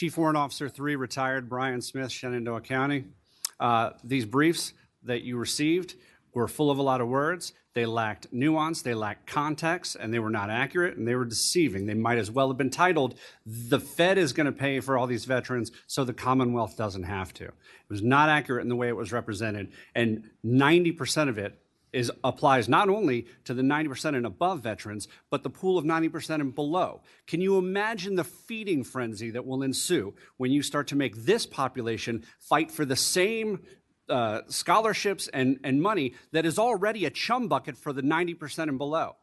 Chief Warrant Officer 3, retired Brian Smith, Shenandoah County. These briefs that you received were full of a lot of words. They lacked nuance, they lacked context, and they were not accurate, and they were deceiving. They might as well have been titled, "The Fed is going to pay for all these veterans so the Commonwealth doesn't have to." It was not accurate in the way it was represented, and 90% of it applies not only to the 90% and above veterans, but the pool of 90% and below. Can you imagine the feeding frenzy that will ensue when you start to make this population fight for the same scholarships and money that is already a chum bucket for the 90% and below?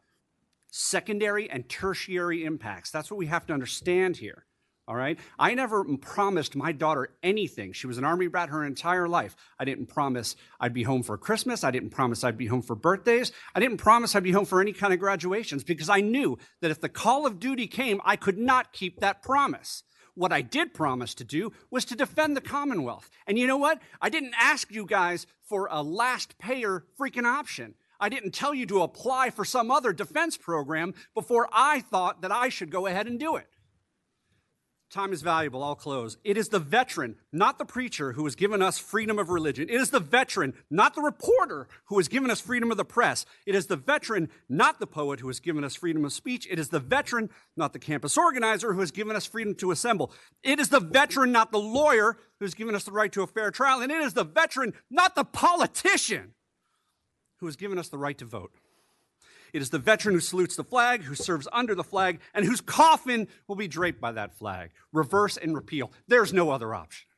Secondary and tertiary impacts. That's what we have to understand here. All right. I never promised my daughter anything. She was an Army brat her entire life. I didn't promise I'd be home for Christmas. I didn't promise I'd be home for birthdays. I didn't promise I'd be home for any kind of graduations, because I knew that if the call of duty came, I could not keep that promise. What I did promise to do was to defend the Commonwealth. And you know what? I didn't ask you guys for a last payer freaking option. I didn't tell you to apply for some other defense program before I thought that I should go ahead and do it. Time is valuable. I'll close. It is the veteran, not the preacher, who has given us freedom of religion. It is the veteran, not the reporter, who has given us freedom of the press. It is the veteran, not the poet, who has given us freedom of speech. It is the veteran, not the campus organizer, who has given us freedom to assemble. It is the veteran, not the lawyer, who has given us the right to a fair trial. And it is the veteran, not the politician, who has given us the right to vote. It is the veteran who salutes the flag, who serves under the flag, and whose coffin will be draped by that flag. Reverse and repeal. There's no other option.